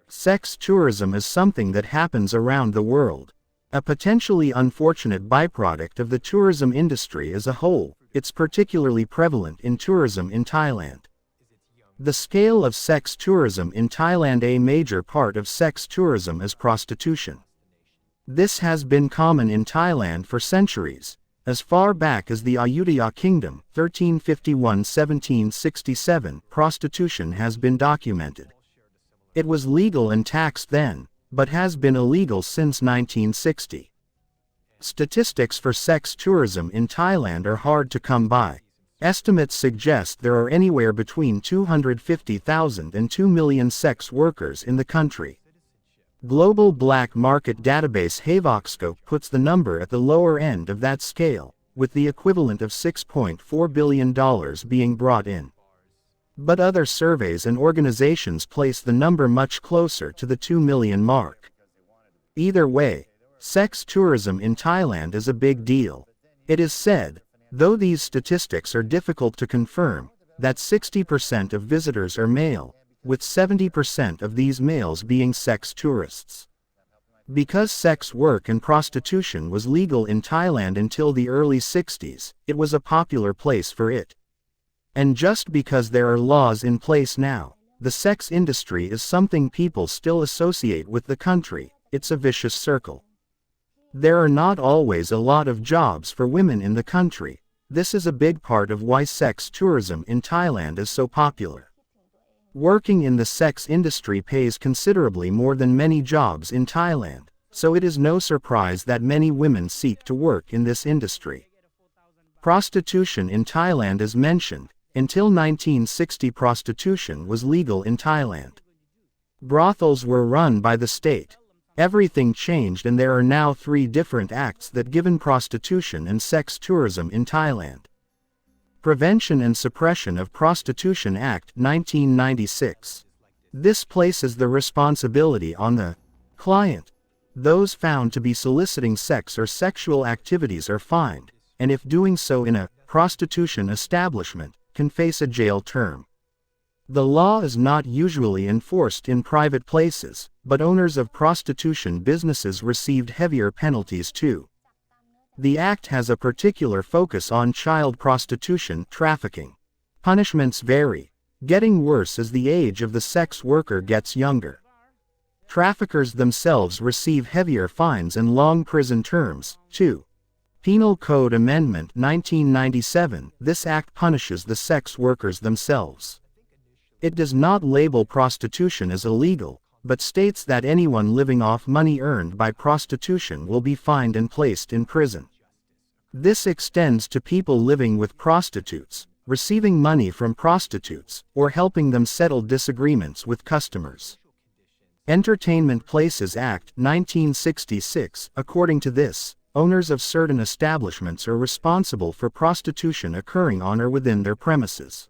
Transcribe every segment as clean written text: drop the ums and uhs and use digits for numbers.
Sex tourism is something that happens around the world. A potentially unfortunate byproduct of the tourism industry as a whole, it's particularly prevalent in tourism in Thailand. The scale of sex tourism in Thailand. A major part of sex tourism is prostitution. This has been common in Thailand for centuries. As far back as the Ayutthaya Kingdom, 1351–1767, prostitution has been documented. It was legal and taxed then, but has been illegal since 1960. Statistics for sex tourism in Thailand are hard to come by. Estimates suggest there are anywhere between 250,000 and 2 million sex workers in the country. Global black market database Havocscope puts the number at the lower end of that scale, with the equivalent of $6.4 billion being brought in. But other surveys and organizations place the number much closer to the 2 million mark. Either way, sex tourism in Thailand is a big deal. It is said, though these statistics are difficult to confirm, that 60% of visitors are male, with 70% of these males being sex tourists. Because sex work and prostitution was legal in Thailand until the early 60s, it was a popular place for it. And just because there are laws in place now, the sex industry is something people still associate with the country. It's a vicious circle. There are not always a lot of jobs for women in the country. This is a big part of why sex tourism in Thailand is so popular. Working in the sex industry pays considerably more than many jobs in Thailand, so it is no surprise that many women seek to work in this industry. Prostitution in Thailand is mentioned. Until 1960, prostitution was legal in Thailand. Brothels were run by the state. Everything changed and there are now 3 different acts that govern prostitution and sex tourism in Thailand. Prevention and Suppression of Prostitution Act 1996. This places the responsibility on the client. Those found to be soliciting sex or sexual activities are fined, and if doing so in a prostitution establishment, can face a jail term. The law is not usually enforced in private places, but owners of prostitution businesses received heavier penalties too. The act has a particular focus on child prostitution trafficking. Punishments vary, getting worse as the age of the sex worker gets younger. Traffickers themselves receive heavier fines and long prison terms, too. Penal Code Amendment 1997. This act punishes the sex workers themselves. It does not label prostitution as illegal, but states that anyone living off money earned by prostitution will be fined and placed in prison. This extends to people living with prostitutes, receiving money from prostitutes, or helping them settle disagreements with customers. Entertainment Places Act 1966. According to this, owners of certain establishments are responsible for prostitution occurring on or within their premises.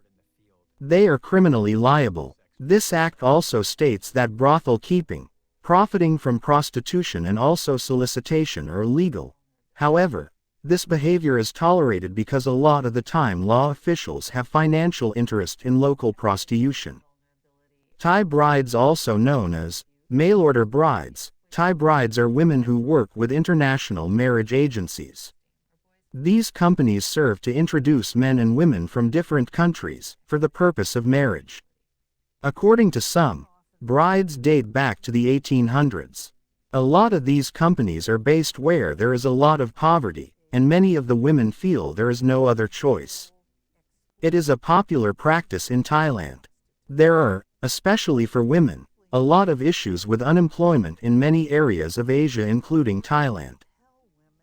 They are criminally liable. This act also states that brothel keeping, profiting from prostitution and also solicitation are illegal. However, this behavior is tolerated because a lot of the time law officials have financial interest in local prostitution. Thai brides, also known as mail-order brides. Thai brides are women who work with international marriage agencies. These companies serve to introduce men and women from different countries, for the purpose of marriage. According to some, brides date back to the 1800s. A lot of these companies are based where there is a lot of poverty, and many of the women feel there is no other choice. It is a popular practice in Thailand. There are, especially for women, a lot of issues with unemployment in many areas of Asia including Thailand.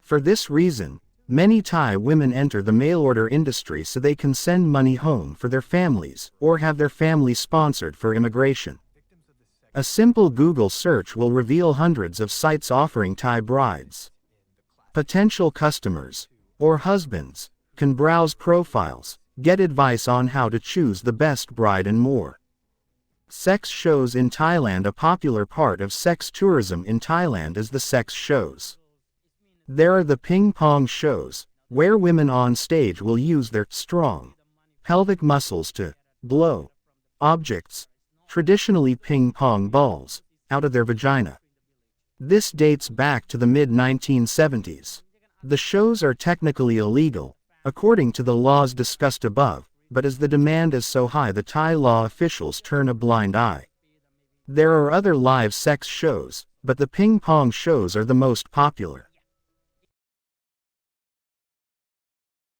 For this reason, many Thai women enter the mail-order industry so they can send money home for their families, or have their families sponsored for immigration. A simple Google search will reveal hundreds of sites offering Thai brides. Potential customers, or husbands, can browse profiles, get advice on how to choose the best bride and more. Sex shows in Thailand. A popular part of sex tourism in Thailand is the sex shows. There are the ping pong shows, where women on stage will use their strong pelvic muscles to blow objects traditionally ping pong balls, out of their vagina. This dates back to the mid-1970s. The shows are technically illegal, according to the laws discussed above, but as the demand is so high, the Thai law officials turn a blind eye. There are other live sex shows, but the ping pong shows are the most popular.